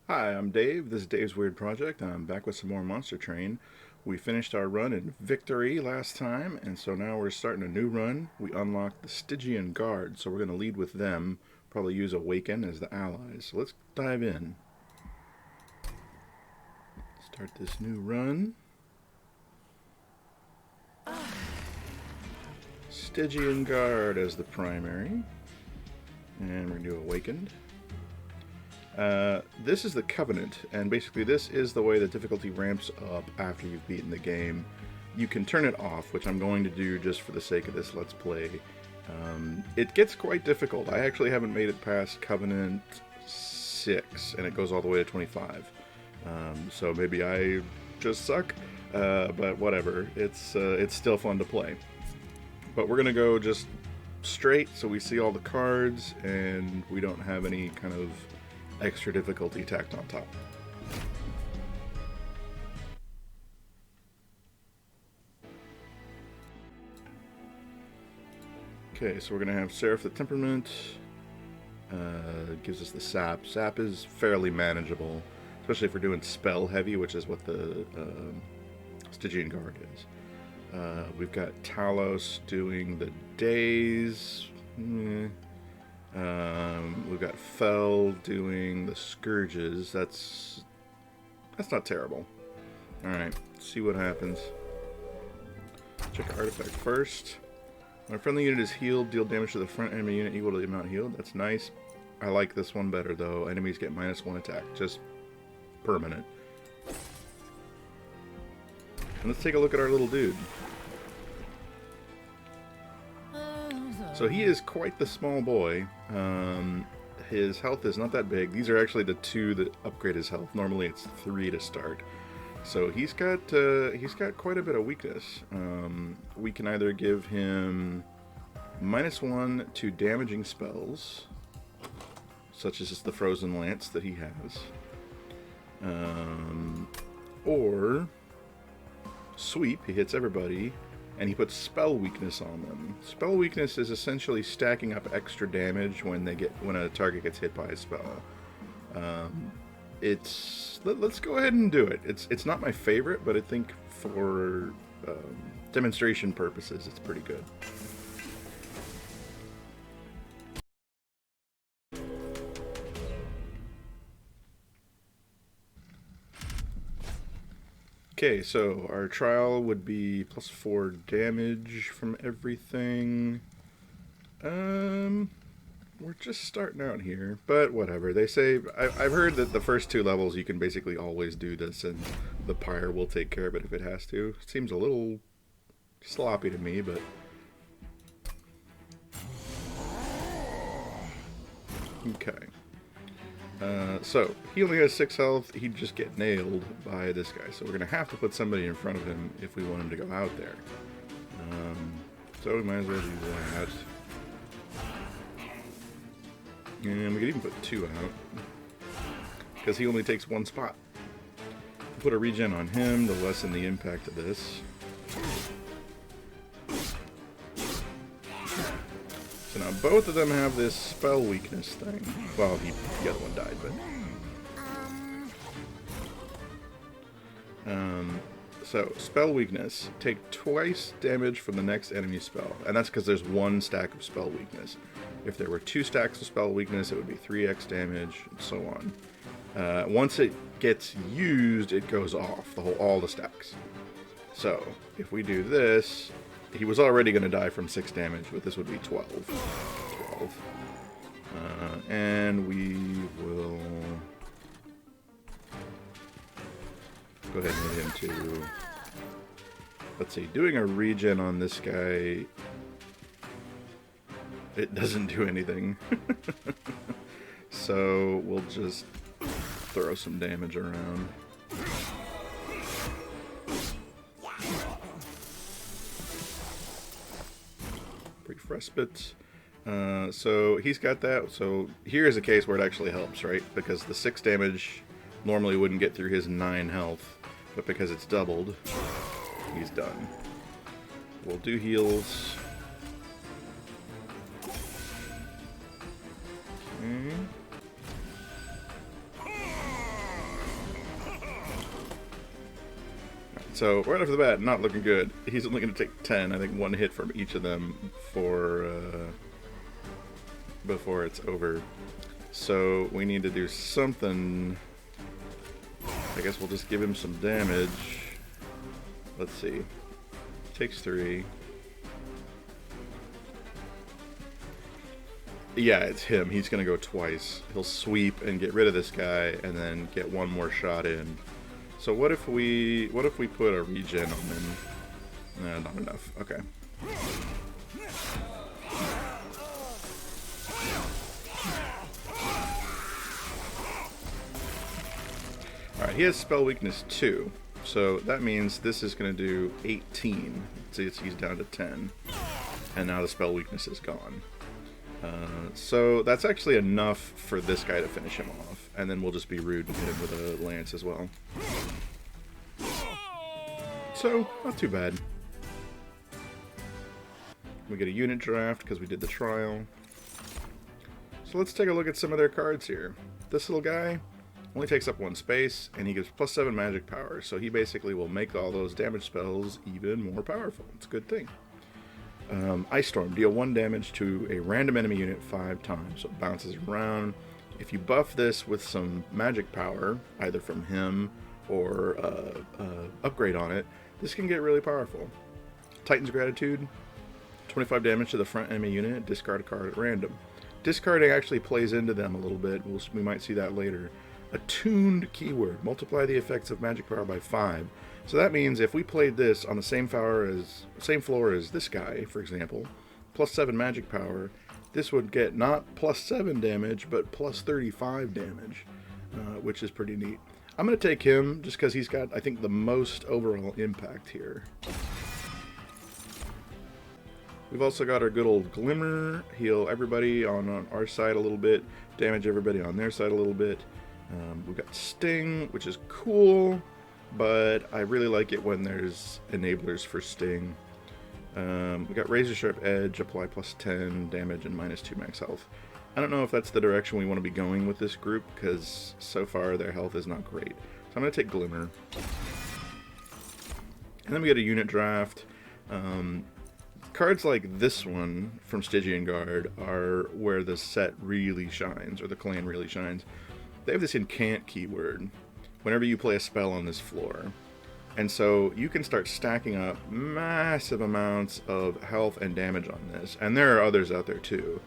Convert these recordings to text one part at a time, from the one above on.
Hi, I'm Dave. This is Dave's Weird Project. I'm back with some more Monster Train. We finished our run in Victory last time, and so now we're starting a new run. We unlocked the Stygian Guard, so we're going to lead with them, probably use Awaken as the allies. So let's dive in. Start this new run. Stygian Guard as the primary. And we're going to do Awakened. This is the Covenant, and basically this is the way the difficulty ramps up after you've beaten the game. You can turn it off, which I'm going to do just for the sake of this Let's Play. It gets quite difficult. I actually haven't made it past Covenant 6, and it goes all the way to 25. So maybe I just suck, but whatever. It's still fun to play. But we're going to go just straight so we see all the cards, and we don't have any kind of extra difficulty tacked on top. Okay, so we're going to have Seraph the Temperament. Gives us the Sap. Sap is fairly manageable, especially if we're doing spell heavy, which is what the Stygian Guard is. We've got Talos doing the Days. We've got Fell doing the Scourges. That's not terrible. Alright, see what happens. Check Artifact first. When a friendly unit is healed, deal damage to the front enemy unit equal to the amount healed. That's nice. I like this one better though. Enemies get -1 attack, just permanent. And let's take a look at our little dude. So he is quite the small boy. His health is not that big. These are actually the 2 that upgrade his health. Normally it's 3 to start. So he's got quite a bit of weakness. We can either give him -1 to damaging spells, such as the Frozen Lance that he has, or Sweep. He hits everybody, and he puts spell weakness on them. Spell weakness is essentially stacking up extra damage when a target gets hit by a spell. Let's go ahead and do it. It's not my favorite, but I think for demonstration purposes, it's pretty good. Okay, so our trial would be +4 damage from everything. We're just starting out here, but whatever. They say, I've heard that the first 2 levels you can basically always do this, and the pyre will take care of it if it has to. It seems a little sloppy to me, but okay. So, he only has 6 health. He'd just get nailed by this guy. So we're going to have to put somebody in front of him if we want him to go out there. So we might as well do that. And we could even put 2 out, because he only takes 1 spot. Put a regen on him to lessen the impact of this. So now both of them have this spell weakness thing. Well, the other one died, but... So, spell weakness. Take twice damage from the next enemy spell. And that's because there's 1 stack of spell weakness. If there were 2 stacks of spell weakness, it would be 3x damage, and so on. Once it gets used, it goes off, all the stacks. So, if we do this, he was already going to die from 6 damage, but this would be 12. And we will go ahead and hit him too. Let's see, doing a regen on this guy, it doesn't do anything. So we'll just throw some damage around. Brief respite. So he's got that. So here's a case where it actually helps, right? Because the 6 damage normally wouldn't get through his 9 health, but because it's doubled, he's done. We'll do heals. Okay. So right off the bat, not looking good. He's only going to take 10. I think 1 hit from each of them before it's over. So we need to do something. I guess we'll just give him some damage. Let's see. Takes 3. Yeah, it's him. He's going to go twice. He'll sweep and get rid of this guy and then get 1 more shot in. So what if we put a regen on him? Nah, not enough. Okay. Alright, he has spell weakness 2. So that means this is going to do 18. See, he's down to 10. And now the spell weakness is gone. So that's actually enough for this guy to finish him off. And then we'll just be rude and hit him with a lance as well. So, not too bad. We get a unit draft because we did the trial. So let's take a look at some of their cards here. This little guy only takes up 1 space, and he gives +7 magic power. So he basically will make all those damage spells even more powerful. It's a good thing. Ice Storm. Deal 1 damage to a random enemy unit 5 times. So it bounces around. If you buff this with some magic power, either from him or upgrade on it, this can get really powerful. Titan's Gratitude. 25 damage to the front enemy unit. Discard a card at random. Discarding actually plays into them a little bit. We might see that later. Attuned keyword. Multiply the effects of magic power by 5. So that means if we played this on the same floor as this guy, for example, +7 magic power, this would get not +7 damage, but +35 damage, which is pretty neat. I'm going to take him just because he's got, I think, the most overall impact here. We've also got our good old Glimmer, heal everybody on our side a little bit, damage everybody on their side a little bit. We've got Sting, which is cool, but I really like it when there's enablers for Sting. We got Razor Sharp Edge, apply +10 damage and -2 max health. I don't know if that's the direction we want to be going with this group, because so far their health is not great. So I'm going to take Glimmer. And then we get a unit draft. Cards like this one from Stygian Guard are where the set really shines, or the clan really shines. They have this incant keyword whenever you play a spell on this floor. And so you can start stacking up massive amounts of health and damage on this. And there are others out there too.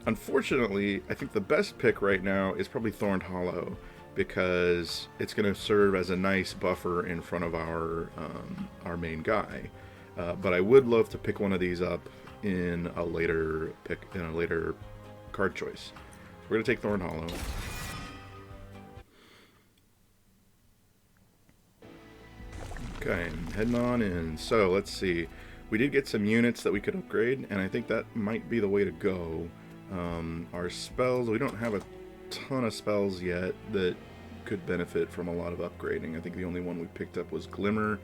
Unfortunately, I think the best pick right now is probably Thorned Hollow, because it's going to serve as a nice buffer in front of our main guy. But I would love to pick one of these up in a later card choice. We're going to take Thorned Hollow. Okay, heading on in. So let's see. We did get some units that we could upgrade, and I think that might be the way to go. Our spells, we don't have a ton of spells yet that could benefit from a lot of upgrading. I think the only one we picked up was Glimmer.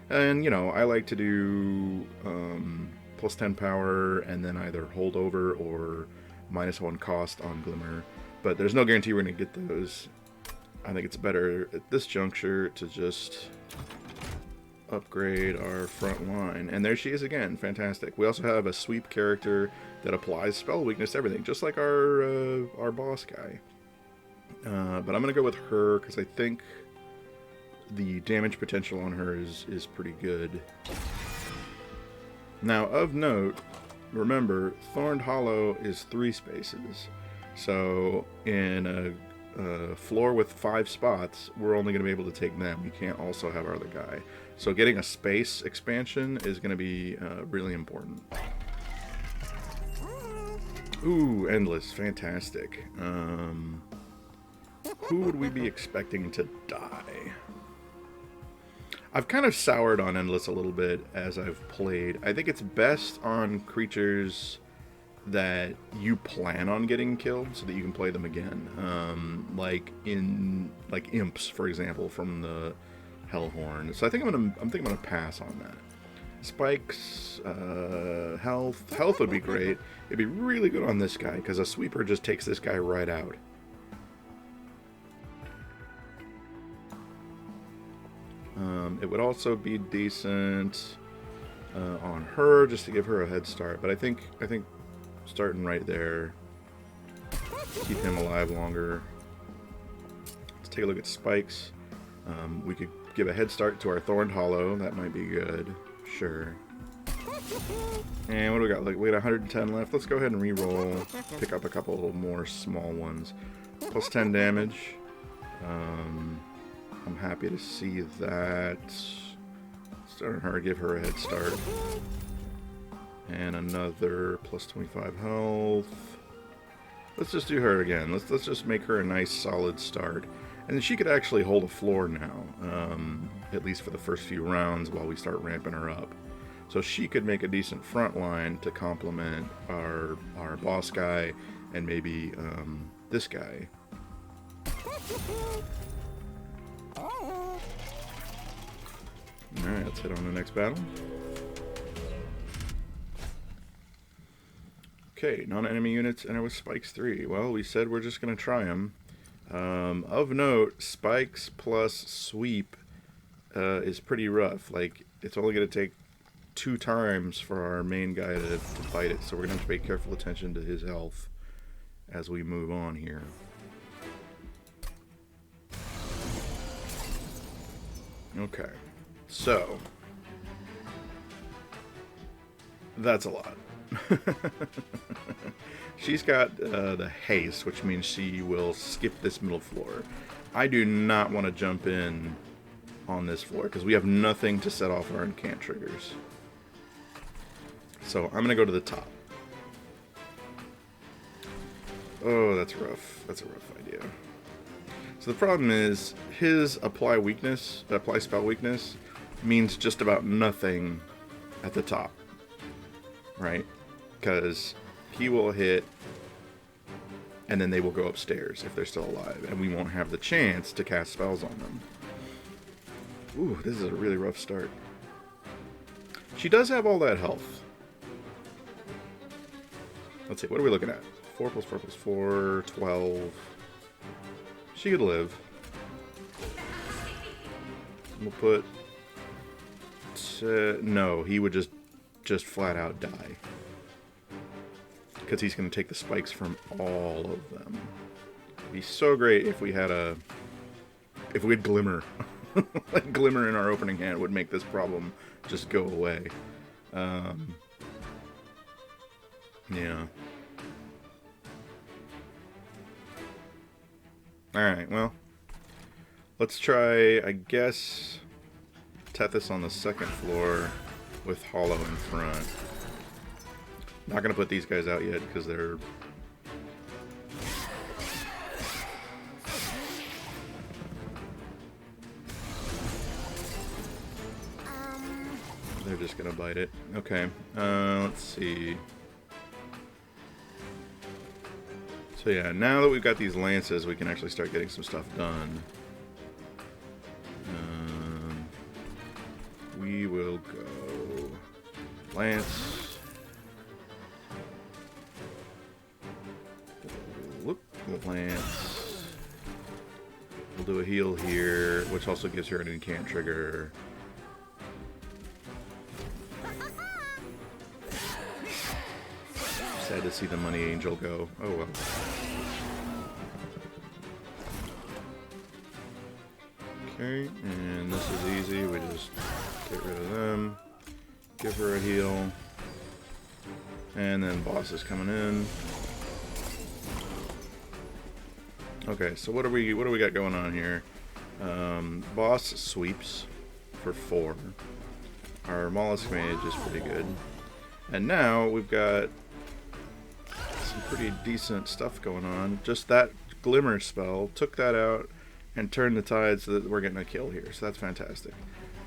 And, you know, I like to do +10 power and then either hold over or -1 cost on Glimmer. But there's no guarantee we're going to get those. I think it's better at this juncture to just upgrade our front line. And there she is again. Fantastic. We also have a sweep character that applies spell weakness to everything, just like our boss guy. But I'm going to go with her because I think the damage potential on her is pretty good. Now, of note, remember, Thorned Hollow is 3 spaces. So in a floor with 5 spots, we're only going to be able to take them. We can't also have our other guy. So getting a space expansion is going to be really important. Ooh, Endless. Fantastic. Who would we be expecting to die? I've kind of soured on Endless a little bit as I've played. I think it's best on creatures that you plan on getting killed so that you can play them again. Like imps, for example, from the Hellhorn. So I think I'm gonna pass on that. Spikes, health would be great. It'd be really good on this guy because a sweeper just takes this guy right out. It would also be decent on her, just to give her a head start. But I think starting right there, keep him alive longer. Let's take a look at spikes. We could give a head start to our Thorned Hollow. That might be good. Sure. And what do we got? Like, we got 110 left. Let's go ahead and re-roll. Pick up a couple little more small ones. Plus 10 damage. I'm happy to see that. Starting her, give her a head start. And another plus 25 health. Let's just do her again. Let's just make her a nice solid start. And she could actually hold a floor now, at least for the first few rounds while we start ramping her up. So she could make a decent front line to complement our boss guy and maybe this guy. Alright, let's hit on the next battle. Okay, non-enemy units enter with spikes 3. Well, we said we're just going to try them. Of note, spikes plus sweep is pretty rough. Like, it's only going to take 2 times for our main guy to fight it, so we're going to have to pay careful attention to his health as we move on here. Okay, so that's a lot. She's got the haste, which means she will skip this middle floor. I do not want to jump in on this floor because we have nothing to set off our incant triggers. So I'm going to go to the top. Oh, that's rough. That's a rough idea. So the problem is his apply spell weakness means just about nothing at the top. Right? Because he will hit and then they will go upstairs if they're still alive, and we won't have the chance to cast spells on them. Ooh, this is a really rough start. She does have all that health. Let's see, what are we looking at? 4 plus 4 plus 4, 12. She could live. We'll put... no, he would just flat out die. Because he's going to take the spikes from all of them. It'd be so great if we had Glimmer. Like Glimmer in our opening hand would make this problem just go away. Yeah. Alright, well. Let's try, I guess, Tethys on the second floor with Hollow in front. Not going to put these guys out yet because they're... they're just going to bite it. Okay, let's see. So yeah, now that we've got these lances, we can actually start getting some stuff done. We will go... Lance... Lance. We'll do a heal here, which also gives her an incant trigger. Sad to see the money angel go. Oh well. Okay, and this is easy. We just get rid of them. Give her a heal. And then boss is coming in. Okay, so what do we got going on here? Boss sweeps for 4. Our mollusk mage is pretty good. And now we've got some pretty decent stuff going on. Just that glimmer spell took that out and turned the tide so that we're getting a kill here. So that's fantastic.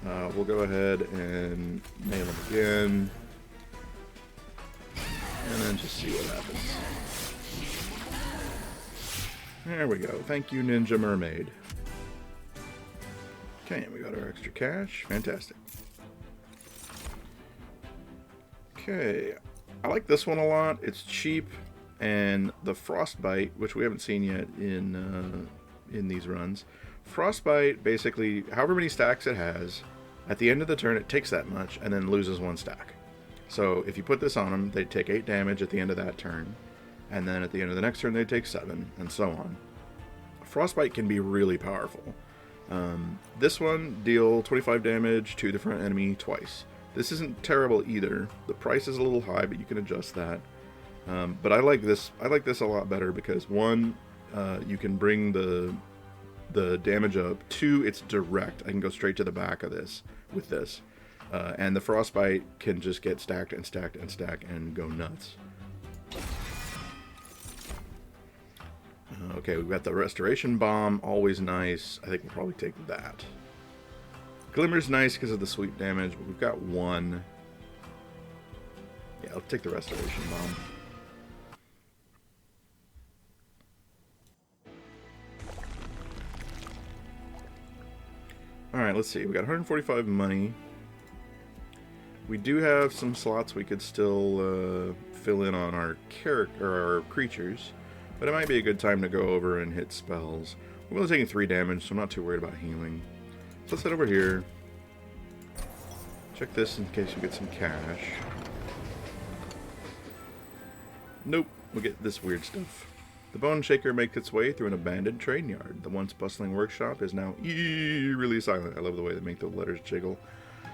We'll go ahead and nail him again. And then just see what happens. There we go. Thank you, Ninja Mermaid. Okay, we got our extra cash. Fantastic. Okay, I like this one a lot. It's cheap, and the Frostbite, which we haven't seen yet in these runs, Frostbite, basically, however many stacks it has, at the end of the turn it takes that much and then loses 1 stack. So if you put this on them, they take 8 damage at the end of that turn, and then at the end of the next turn they take 7, and so on. Frostbite can be really powerful. This one, deal 25 damage to the front enemy twice. This isn't terrible either. The price is a little high, but you can adjust that. But I like this a lot better because, one, you can bring the damage up. 2, it's direct. I can go straight to the back of this with this. And the Frostbite can just get stacked and stacked and stacked and go nuts. Okay, we've got the Restoration Bomb, always nice. I think we'll probably take that. Glimmer's nice because of the sweep damage, but we've got 1. Yeah, I'll take the Restoration Bomb. Alright, let's see. We got 145 money. We do have some slots we could still fill in on our creatures, but it might be a good time to go over and hit spells. We're only taking 3 damage, so I'm not too worried about healing. So let's head over here. Check this in case we get some cash. Nope, we get this weird stuff. The Bone Shaker makes its way through an abandoned train yard. The once bustling workshop is now eerily silent. I love the way they make the letters jiggle.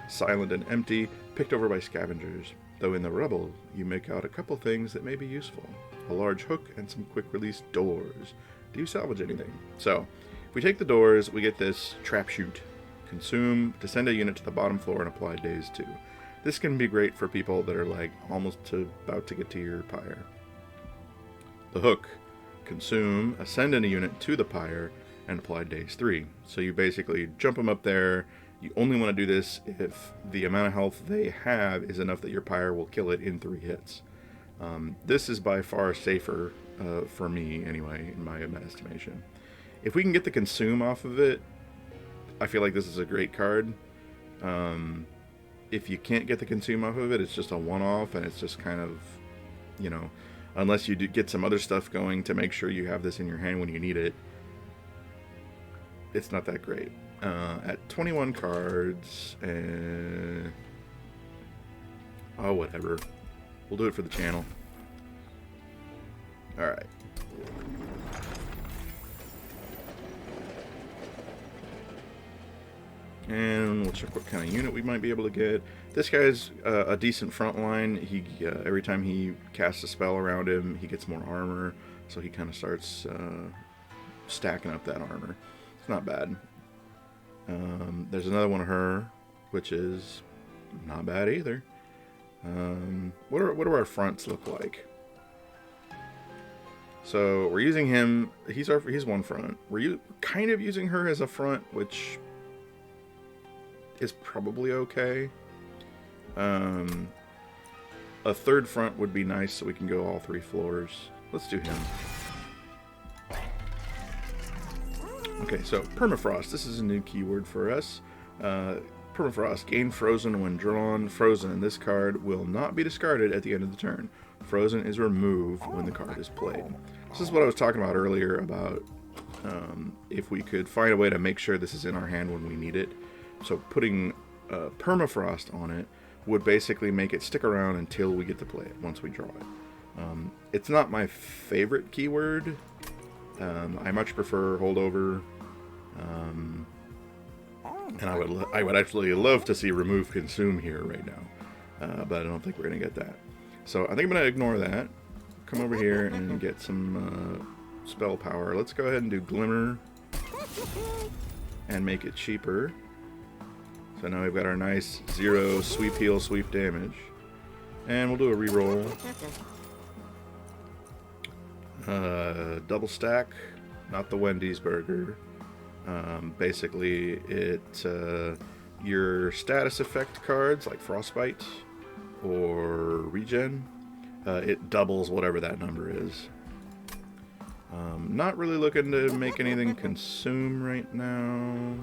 Silent and empty, picked over by scavengers. Though in the rubble, you make out a couple things that may be useful. A large hook and some quick-release doors. Do you salvage anything? So, if we take the doors, we get this trap shoot. Consume, to send a unit to the bottom floor and apply daze 2. This can be great for people that are like almost about to get to your pyre. The hook. Consume, ascend in a unit to the pyre, and apply daze 3. So you basically jump them up there. You only want to do this if the amount of health they have is enough that your pyre will kill it in 3 hits. This is by far safer for me, anyway, in my estimation. If we can get the consume off of it, I feel like this is a great card. If you can't get the consume off of it, it's just a one-off, and it's just kind of, you know, unless you do get some other stuff going to make sure you have this in your hand when you need it, it's not that great. At 21 cards, oh, whatever. We'll do it for the channel. Alright. And we'll check what kind of unit we might be able to get. This guy's a decent front line. He every time he casts a spell around him, he gets more armor. So he kind of starts stacking up that armor. It's not bad. There's another one of her, which is not bad either. What do our fronts look like? So we're using him. He's one front. We're kind of using her as a front, which is probably okay. A third front would be nice, so we can go all 3 floors. Let's do him. Okay, so permafrost. This is a new keyword for us. Permafrost. Gain frozen when drawn. Frozen in this card will not be discarded at the end of the turn. Frozen is removed when the card is played. This is what I was talking about earlier about if we could find a way to make sure this is in our hand when we need it. So putting permafrost on it would basically make it stick around until we get to play it, once we draw it. It's not my favorite keyword. I much prefer holdover. And I would actually love to see remove consume here right now. But I don't think we're going to get that. So I think I'm going to ignore that. Come over here and get some spell power. Let's go ahead and do Glimmer. And make it cheaper. So now we've got our nice 0 sweep heal, sweep damage. And we'll do a reroll. Double stack, not the Wendy's burger. Basically, your status effect cards like Frostbite or Regen, it doubles whatever that number is. Not really looking to make anything consume right now.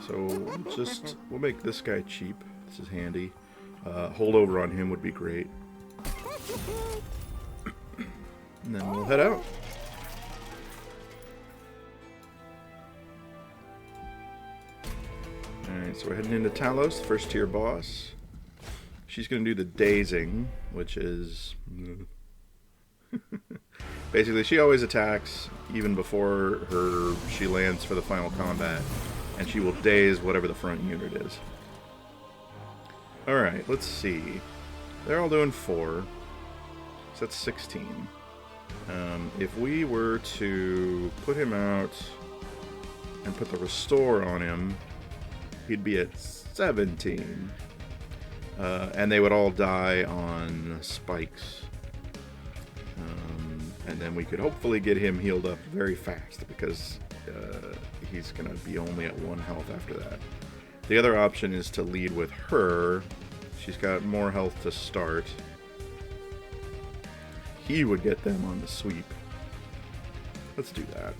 So we'll make this guy cheap. This is handy. Holdover on him would be great. And then we'll head out. So we're heading into Talos, first tier boss. She's going to do the dazing, which is... basically, she always attacks even before she lands for the final combat, and she will daze whatever the front unit is. Alright, let's see. They're all doing 4, so that's 16. If we were to put him out and put the restore on him, he'd be at 17. And they would all die on spikes. And then we could hopefully get him healed up very fast, because he's going to be only at 1 health after that. The other option is to lead with her. She's got more health to start. He would get them on the sweep. Let's do that.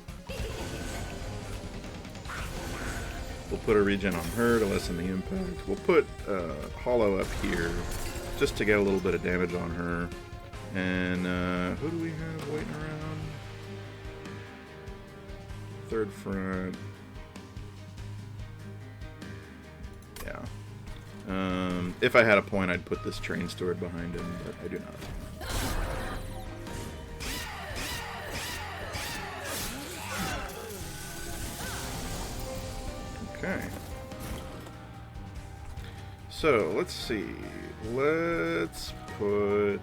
We'll put a regen on her to lessen the impact. We'll put Hollow up here just to get a little bit of damage on her. And who do we have waiting around? Third front. Yeah. If I had a point, I'd put this train steward behind him, but I do not. Okay. So, let's see. Let's put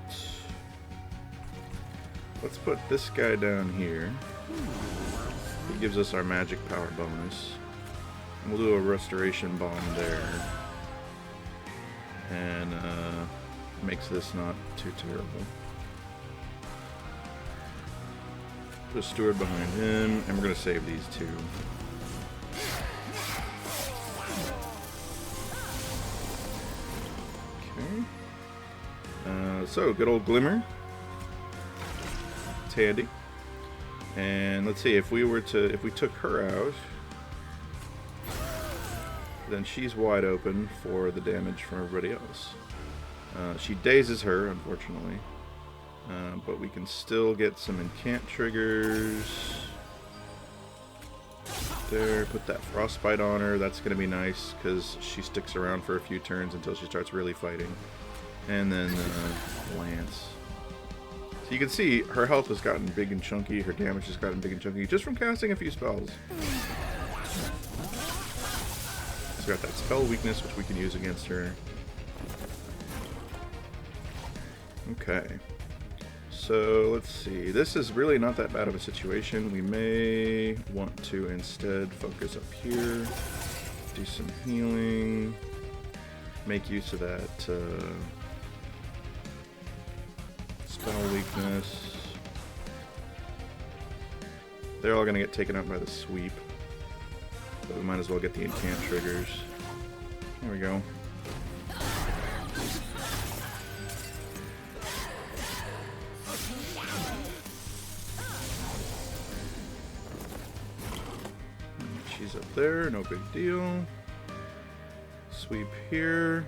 this guy down here. He gives us our magic power bonus. And we'll do a restoration bomb there. And makes this not too terrible. Put a steward behind him, and we're going to save these two. Okay. So, good old Glimmer. It's handy. And let's see, if we took her out, then she's wide open for the damage from everybody else. She dazes her, unfortunately. But we can still get some incant triggers. There, put that frostbite on her. That's going to be nice, because she sticks around for a few turns until she starts really fighting. And then Lance. So you can see her health has gotten big and chunky, her damage has gotten big and chunky, just from casting a few spells. She's got that spell weakness, which we can use against her. Okay. So, let's see. This is really not that bad of a situation. We may want to instead focus up here, do some healing, make use of that spell weakness. They're all going to get taken out by the sweep, but we might as well get the incant triggers. There we go. She's up there, no big deal. Sweep here.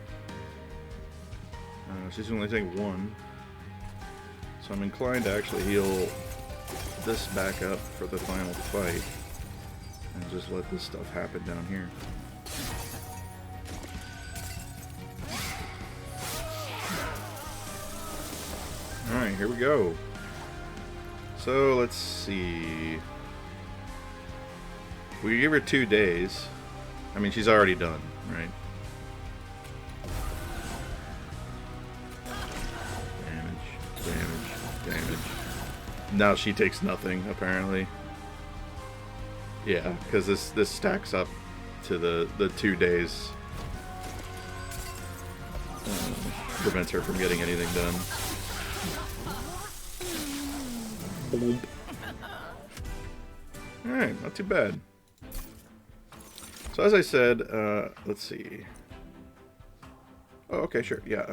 She's only taking 1. So I'm inclined to actually heal this back up for the final fight. And just let this stuff happen down here. Alright, here we go. So, let's see. We give her 2 days. I mean, she's already done, right? Damage. Now she takes nothing, apparently. Yeah, because this stacks up to the 2 days. Prevents her from getting anything done. Alright, not too bad. So as I said, let's see. Oh, okay, sure, yeah.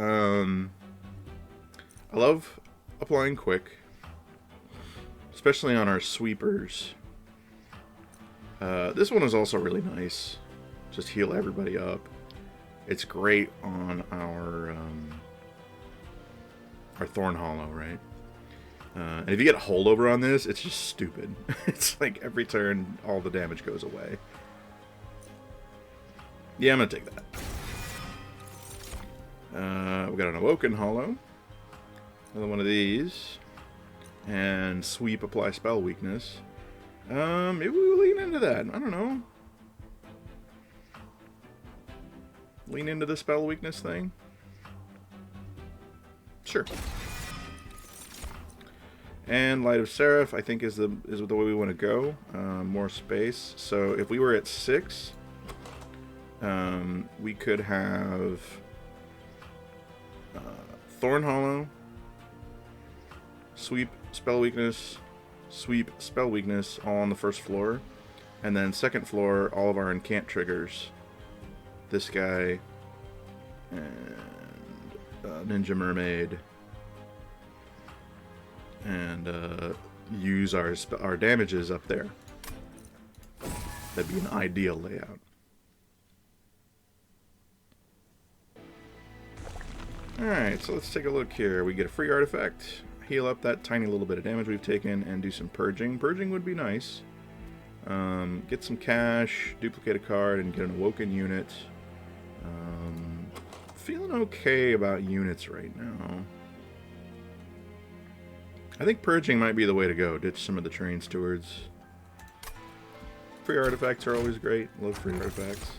I love applying quick, especially on our sweepers. This one is also really nice. Just heal everybody up. It's great on our Thorn Hollow, right? And if you get a holdover on this, it's just stupid. It's like every turn, all the damage goes away. Yeah, I'm going to take that. We got an Awoken Hollow. Another one of these. And Sweep, apply spell weakness. Maybe we'll lean into that. I don't know. Lean into the spell weakness thing? Sure. And Light of Seraph, I think, is the way we want to go. More space. So if we were at 6, we could have Thorn Hollow, Sweep, spell weakness, Sweep, spell weakness, all on the first floor. And then second floor, all of our incant triggers. This guy, and Ninja Mermaid, and use our damages up there. That'd be an ideal layout. Alright, so let's take a look here. We get a free artifact, heal up that tiny little bit of damage we've taken, and do some purging. Purging would be nice. Get some cash, duplicate a card, and get an Awoken unit. Feeling okay about units right now. I think purging might be the way to go. Ditch some of the Terrain Stewards. Free artifacts are always great. Love free artifacts.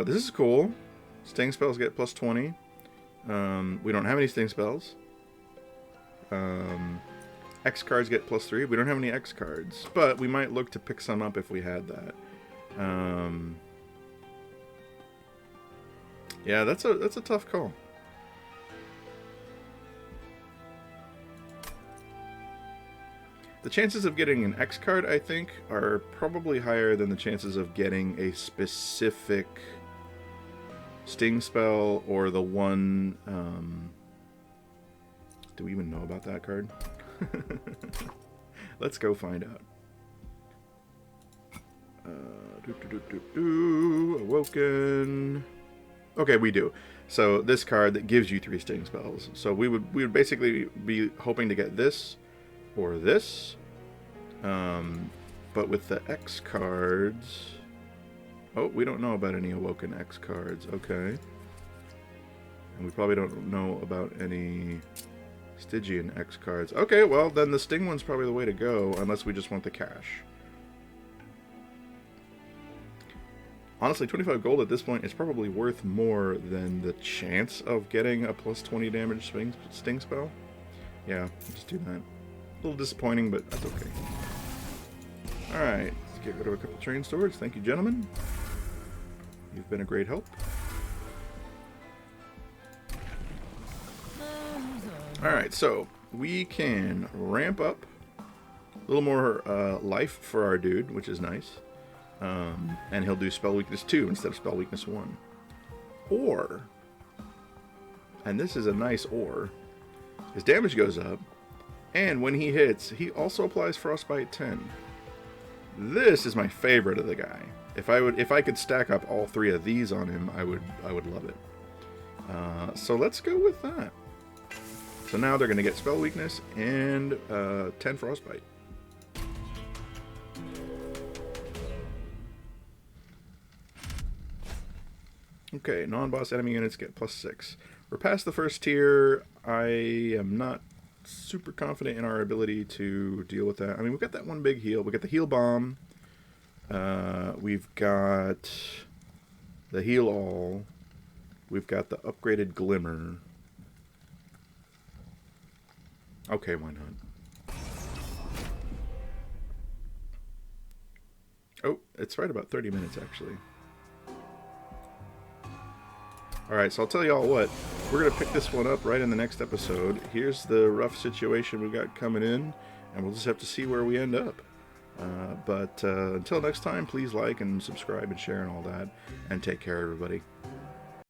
This is cool. Sting spells get plus 20. We don't have any sting spells. X cards get plus 3. We don't have any X cards, but we might look to pick some up if we had that. Yeah, that's a tough call. The chances of getting an X card, I think, are probably higher than the chances of getting a specific Sting spell or the one... do we even know about that card? Let's go find out. Awoken. Okay, we do. So this card that gives you 3 Sting spells. So we would basically be hoping to get this or this. But with the X cards... Oh, we don't know about any Awoken X cards. Okay. And we probably don't know about any Stygian X cards. Okay, well, then the Sting one's probably the way to go, unless we just want the cash. Honestly, 25 gold at this point is probably worth more than the chance of getting a plus 20 damage Sting spell. Yeah, just do that. A little disappointing, but that's okay. Alright, let's get rid of a couple Terrain Stewards. Thank you, gentlemen. You've been a great help. Alright, so we can ramp up a little more life for our dude, which is nice. And he'll do spell weakness 2 instead of spell weakness 1. Or, and this is a nice or, his damage goes up, and when he hits, he also applies Frostbite 10. This is my favorite of the guy. If I could stack up all 3 of these on him, I would love it. So let's go with that. So now they're going to get spell weakness and 10 Frostbite. Okay, non-boss enemy units get plus 6. We're past the first tier. I am not super confident in our ability to deal with that. I mean, we've got that one big heal. We got the heal bomb. We've got the heal all. We've got the upgraded glimmer. Okay, why not? Oh, it's right about 30 minutes actually. Alright, so I'll tell y'all what, we're going to pick this one up right in the next episode. Here's the rough situation we've got coming in, and we'll just have to see where we end up. But until next time, please like and subscribe and share and all that, and take care, everybody.